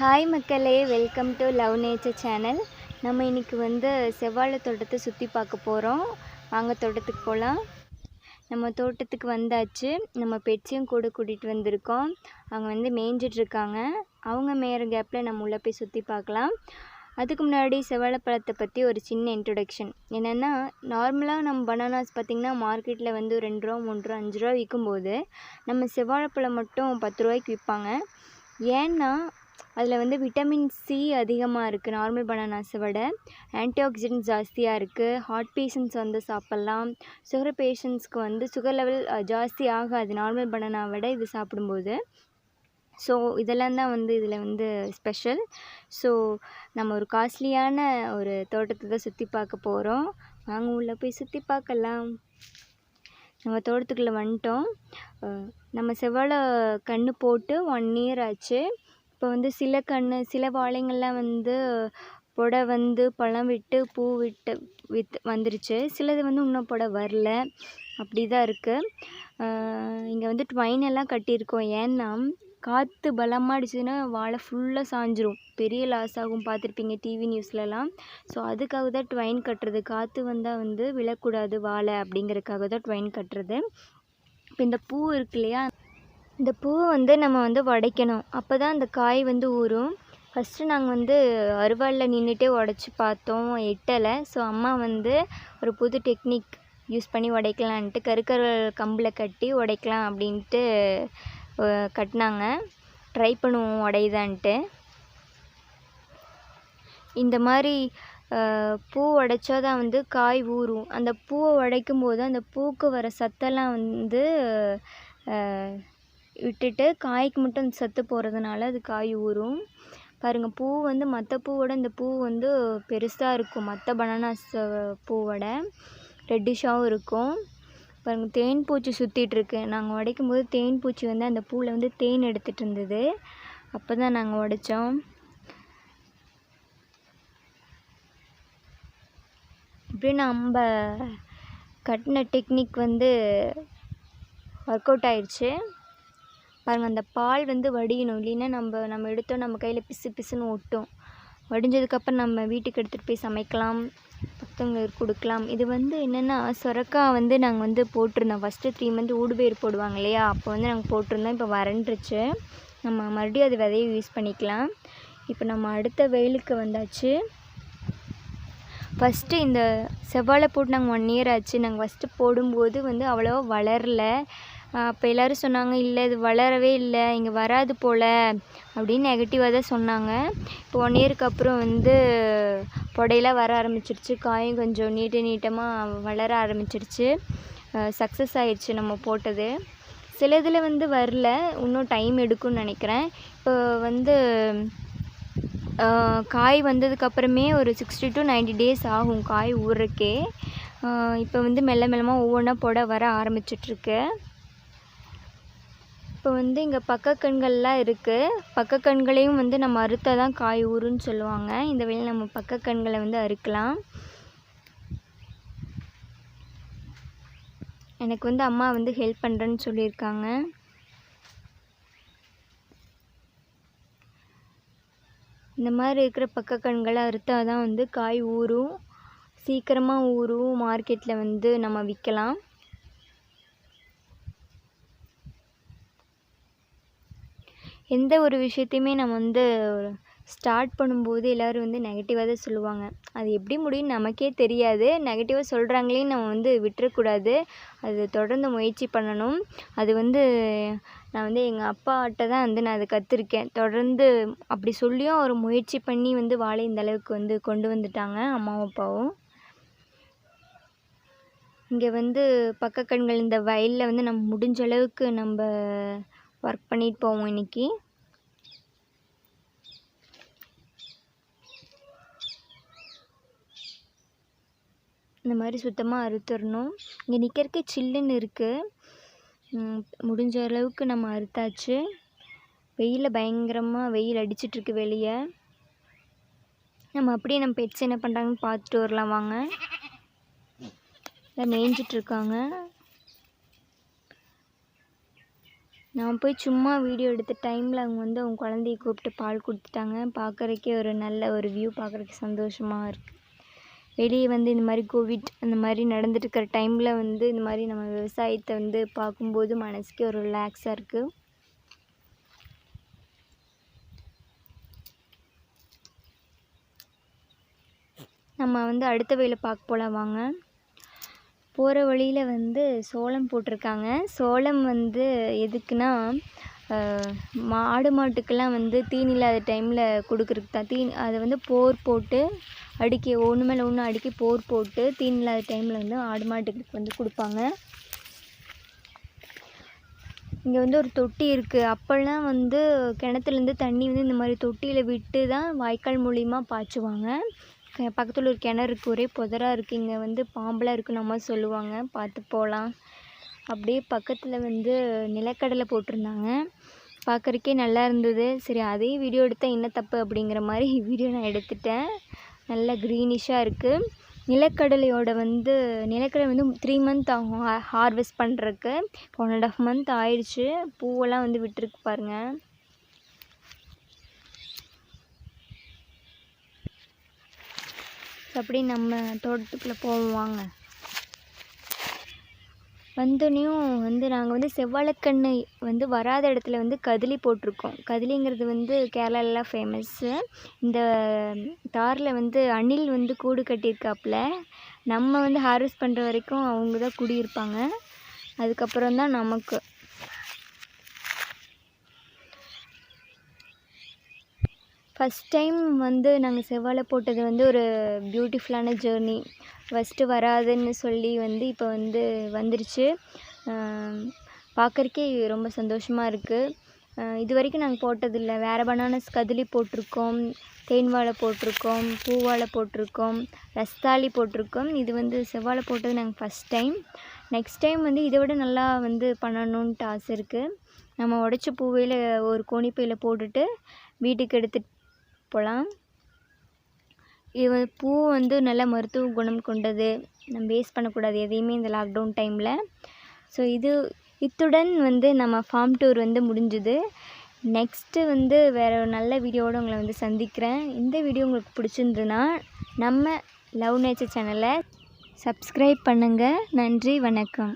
Hi மக்களே, welcome to love nature channel. நம்ம இன்றைக்கி செவ்வாழை தோட்டத்தை சுற்றி பார்க்க போகிறோம். வாங்க தோட்டத்துக்கு போகலாம். நம்ம தோட்டத்துக்கு வந்தாச்சு. நம்ம பெட்ஸையும் கூட கூட்டிகிட்டு வந்திருக்கோம். அவங்க மேய்ஞ்சிட்ருக்காங்க. அவங்க மேயிற கேப்பில் நம்ம உள்ளே போய் சுற்றி பார்க்கலாம். அதுக்கு முன்னாடி செவ்வாழை பழத்தை பற்றி ஒரு சின்ன இன்ட்ரொடக்ஷன். என்னென்னா, நார்மலாக நம்ம பனானாஸ் பார்த்திங்கன்னா மார்க்கெட்டில் 2 ரூபா 3 ரூபா 5 ரூபா விற்கும்போது நம்ம செவ்வாழைப்பழம் மட்டும் 10 ரூபாய்க்கு விற்பாங்க. ஏன்னா அதில் விட்டமின் சி அதிகமாக இருக்குது நார்மல் பனானாஸை விட. ஆன்டி ஆக்சிடென்ட் ஜாஸ்தியாக இருக்குது. ஹார்ட் பேஷண்ட்ஸ் சாப்பிட்லாம். சுகர் பேஷண்ட்ஸ்க்கு சுகர் லெவல் ஜாஸ்தி ஆகாது நார்மல் பனானாவை விட இது சாப்பிடும்போது. ஸோ இதெல்லாம் தான் இதில் ஸ்பெஷல். ஸோ நம்ம ஒரு காஸ்ட்லியான ஒரு தோட்டத்தை தான் சுற்றி பார்க்க போகிறோம். வாங்க உள்ளே போய் சுற்றி பார்க்கலாம். நம்ம தோட்டத்துக்குள்ளே வந்துட்டோம். நம்ம செவ்வாழை கன்று போட்டு 1 இயர் ஆச்சு. இப்போ சில வாழைங்கள்லாம் பொடை பழம் விட்டு பூ விட்டு வந்துருச்சு. சிலது இன்னும் பொடை வரல. அப்படி தான் இருக்குது. இங்கே ட்வைன் எல்லாம் கட்டியிருக்கோம். ஏன்னா காற்று பலமாக அடிச்சதுன்னா வாழை ஃபுல்லாக சாஞ்சிரும். பெரிய லாஸ் ஆகும், பார்த்துருப்பீங்க டிவி நியூஸ்லலாம். ஸோ அதுக்காக தான் ட்வைன் கட்டுறது. காற்று வந்தால் விழக்கூடாது வாழை அப்படிங்கிறதுக்காக தான் ட்வைன் கட்டுறது. இப்போ இந்த பூ இருக்கு இல்லையா, இந்த பூவை நம்ம உடைக்கணும். அப்போ தான் அந்த காய் ஊறும். ஃபஸ்ட்டு நாங்கள் அருவாளில் நின்றுட்டே உடச்சி பார்த்தோம், எட்டலை. ஸோ அம்மா ஒரு புது டெக்னிக் யூஸ் பண்ணி உடைக்கலான்ட்டு கருக்கருவல் கம்பில் கட்டி உடைக்கலாம் அப்படின்ட்டு கட்டினாங்க. ட்ரை பண்ணுவோம் உடையுதான்ட்டு. இந்த மாதிரி பூ உடைச்சா தான் காய் ஊறும். அந்த பூவை உடைக்கும் போது அந்த பூக்கு வர சத்தெல்லாம் விட்டுட்டு காய்க்கு மட்டும் அந்த சத்து போகிறதுனால அது காய் ஊறும். பாருங்கள், பூ மற்ற பூவோட இந்த பூ பெருசாக இருக்கும். மற்ற பனானாஸ் பூவோட ரெட்டிஷாகவும் இருக்கும். பாருங்கள், தேன் பூச்சி சுற்றிட்டுருக்கு. நாங்கள் உடைக்கும் போது தேன் பூச்சி அந்த பூவில் தேன் எடுத்துகிட்டு இருந்தது. அப்போ தான் நாங்கள் உடைச்சோம். இப்படி நம்ம கட்டின டெக்னிக் ஒர்க் அவுட் ஆயிடுச்சு. பாருங்கள், அந்த பால் வடியணும். இல்லைன்னா நம்ம எடுத்தோம் நம்ம கையில் பிசு பிசுன்னு ஒட்டும். வடிஞ்சதுக்கப்புறம் நம்ம வீட்டுக்கு எடுத்துகிட்டு போய் சமைக்கலாம், மற்றவங்களுக்கு கொடுக்கலாம். இது என்னென்னா, சொரக்காய் நாங்கள் போட்டிருந்தோம். ஃபஸ்ட்டு 3 மந்த் ஊடுபயிர் போடுவாங்க இல்லையா, அப்போ நாங்கள் போட்டிருந்தோம். இப்போ வறண்டுருச்சு. நம்ம மறுபடியும் அது விதையை யூஸ் பண்ணிக்கலாம். இப்போ நம்ம அடுத்த வெயிலுக்கு வந்தாச்சு. ஃபஸ்ட்டு இந்த செவ்வாழை போட்டு நாங்கள் 1 இயர் ஆச்சு. நாங்கள் ஃபஸ்ட்டு போடும்போது அவ்வளோவா வளரல. அப்போ எல்லோரும் சொன்னாங்க, இல்லை இது வளரவே இல்லை, இங்கே வராது போல் அப்படின்னு நெகட்டிவாக தான் சொன்னாங்க. இப்போ 1 இயருக்கு அப்புறம் புடையெல்லாம் வர ஆரம்பிச்சிருச்சு. காயும் கொஞ்சம் நீட்டமாக வளர ஆரம்பிச்சிருச்சு. சக்ஸஸ் ஆயிடுச்சு நம்ம போட்டது. சில இதில் வரல, இன்னும் டைம் எடுக்கும்னு நினைக்கிறேன். இப்போ காய் வந்ததுக்கப்புறமே ஒரு 60 to 90 days ஆகும் காய் ஊறுறக்கே. இப்போ மெல்ல மெல்லமாக ஒவ்வொன்றா பொடை வர ஆரம்பிச்சிட்ருக்கு. இப்போ இங்கே பக்கக்கண்கள்லாம் இருக்குது. பக்கக்கண்களையும் நம்ம அறுத்தால் தான் காய் ஊறுன்னு சொல்லுவாங்க. இந்த வேளையில் நம்ம பக்கக்கண்களை அறுக்கலாம். எனக்கு அம்மா ஹெல்ப் பண்ணுறேன்னு சொல்லியிருக்காங்க. இந்த மாதிரி இருக்கிற பக்கக்கண்களை அறுத்தால் தான் காய் ஊறும். சீக்கிரமாக ஊறும். மார்க்கெட்டில் நம்ம விற்கலாம். எந்த ஒரு விஷயத்தையுமே நம்ம ஸ்டார்ட் பண்ணும்போது எல்லோரும் நெகட்டிவாக தான் சொல்லுவாங்க. அது எப்படி முடியும்னு நமக்கே தெரியாது. நெகட்டிவாக சொல்கிறாங்களேன்னு நம்ம விட்டுறக்கூடாது. அது தொடர்ந்து முயற்சி பண்ணணும். அது நான் எங்கள் அப்பாட்ட தான் நான் அதை கற்றுருக்கேன். தொடர்ந்து அப்படி சொல்லியும் ஒரு முயற்சி பண்ணி வாழை இந்த அளவுக்கு கொண்டு வந்துட்டாங்க அம்மாவும் அப்பாவும். இங்கே பக்கக்கண்கள் இந்த வயலில் நம்ம முடிஞ்ச அளவுக்கு நம்ம ஒர்க் பண்ணிட்டு போவோம் இன்றைக்கி. இந்த மாதிரி சுத்தமாக அறுத்துடணும். இங்கே நிற்கிறதுக்கு சில்லுன்னு இருக்குது. முடிஞ்ச அளவுக்கு நம்ம அறுத்தாச்சு. வெயிலில் பயங்கரமாக வெயில் அடிச்சிட்ருக்கு வெளியே. நம்ம அப்படியே நம்ம பெட்ஸ் என்ன பண்ணுறாங்கன்னு பார்த்துட்டு வரலாம் வாங்க. மேய்ஞ்சிட்ருக்காங்க. நான் போய் சும்மா வீடியோ எடுத்த டைமில் அவங்க வந்து அவங்க குழந்தைய கூப்பிட்டு பால் கொடுத்துட்டாங்க. பார்க்குறக்கே ஒரு நல்ல ஒரு வியூ பார்க்குறக்கு சந்தோஷமாக இருக்குது. வெளியே வந்து இந்த மாதிரி கோவிட் அந்த மாதிரி நடந்துட்டு இருக்கிற டைமில் வந்து இந்த மாதிரி நம்ம விவசாயத்தை வந்து பார்க்கும்போது மனசுக்கே ஒரு ரிலாக்ஸாக இருக்குது. நம்ம வந்து அடுத்த வழியில் பார்க்க போகலாம் வாங்க. போகிற வழியில் வந்து சோளம் போட்டிருக்காங்க. சோளம் வந்து எதுக்குன்னா மாட்டுக்கெல்லாம் வந்து தீனி இல்லாத டைமில் கொடுக்குறதுக்கு தான். அதை வந்து போர் போட்டு அடுக்கி ஒன்று மேலே ஒன்று அடுக்கி போர் போட்டு தீனி இல்லாத டைமில் வந்து மாட்டுக்கு வந்து கொடுப்பாங்க. இங்கே வந்து ஒரு தொட்டி இருக்குது. அப்போல்லாம் வந்து கிணத்துலேருந்து தண்ணி வந்து இந்த மாதிரி தொட்டியில் விட்டு தான் வாய்க்கால் மூலிமா பாய்ச்சுவாங்க. பக்கத்தில் ஒரு கிணறு இருக்குது, ஒரே புதராக இருக்குது. இங்கே வந்து பாம்பெலாம் இருக்குன்னு அம்மா சொல்லுவாங்க, பார்த்து போகலாம். அப்படியே பக்கத்தில் வந்து நிலக்கடலை போட்டிருந்தாங்க. பார்க்குறக்கே நல்லா இருந்தது. சரி அதே வீடியோ எடுத்தால் என்ன தப்பு அப்படிங்கிற மாதிரி வீடியோ நான் எடுத்துட்டேன். நல்லா க்ரீனிஷாக இருக்குது. நிலக்கடலை வந்து 3 மந்த் ஆகும் ஹார்வெஸ்ட் பண்ணுறதுக்கு. 1.5 மந்த் ஆயிடுச்சு. பூவெல்லாம் வந்து விட்டுருக்கு பாருங்கள். அப்படி நம்ம தோட்டத்துக்குள்ளே போவோம் வாங்க. வந்தோடனையும் வந்து நாங்கள் வந்து செவ்வாழைக்கன்று வந்து வராத இடத்துல வந்து கதிலி போட்டிருக்கோம். கதிலிங்கிறது வந்து கேரளாலலாம் ஃபேமஸ்ஸு. இந்த தாரில் வந்து அணில் வந்து கூடு கட்டியிருக்காப்புல. நம்ம வந்து ஹார்வெஸ்ட் பண்ணுற வரைக்கும் அவங்க தான் குடியிருப்பாங்க. அதுக்கப்புறம் தான் நமக்கு. ஃபஸ்ட் டைம் வந்து நாங்கள் செவ்வாழை போட்டது வந்து ஒரு பியூட்டிஃபுல்லான ஜேர்னி. ஃபஸ்ட்டு வராதுன்னு சொல்லி வந்து இப்போ வந்து வந்துருச்சு. பார்க்குறக்கே ரொம்ப சந்தோஷமாக இருக்குது. இது வரைக்கும் நாங்கள் போட்டதில்லை. வேறு பனானாஸ் கதிலி போட்டிருக்கோம், தேன் வாழை போட்டிருக்கோம், பூவாழை போட்டிருக்கோம், ரஸ்தாளி போட்டிருக்கோம். இது வந்து செவ்வாழை போட்டது நாங்கள் ஃபஸ்ட் டைம். நெக்ஸ்ட் டைம் வந்து இதை விட நல்லா வந்து பண்ணணுன்ட்டு ஆசை இருக்குது. நம்ம உடச்ச பூவையில் ஒரு கோணிப்பையில் போட்டுட்டு வீட்டுக்கு எடுத்துகிட்டு போகலாம். இது பூ வந்து நல்ல மருத்துவ குணம் கொண்டது. நம்ம வேஸ்ட் பண்ணக்கூடாது எதையுமே இந்த லாக்டவுன் டைமில். ஸோ இத்துடன் வந்து நம்ம ஃபார்ம் டூர் வந்து முடிஞ்சுது. நெக்ஸ்ட்டு வந்து வேறு ஒரு நல்ல வீடியோவோடு உங்களை வந்து சந்திக்கிறேன். இந்த வீடியோ உங்களுக்கு பிடிச்சிருந்துன்னா நம்ம லவ் நேச்சர் சேனலை சப்ஸ்கிரைப் பண்ணுங்கள். நன்றி, வணக்கம்.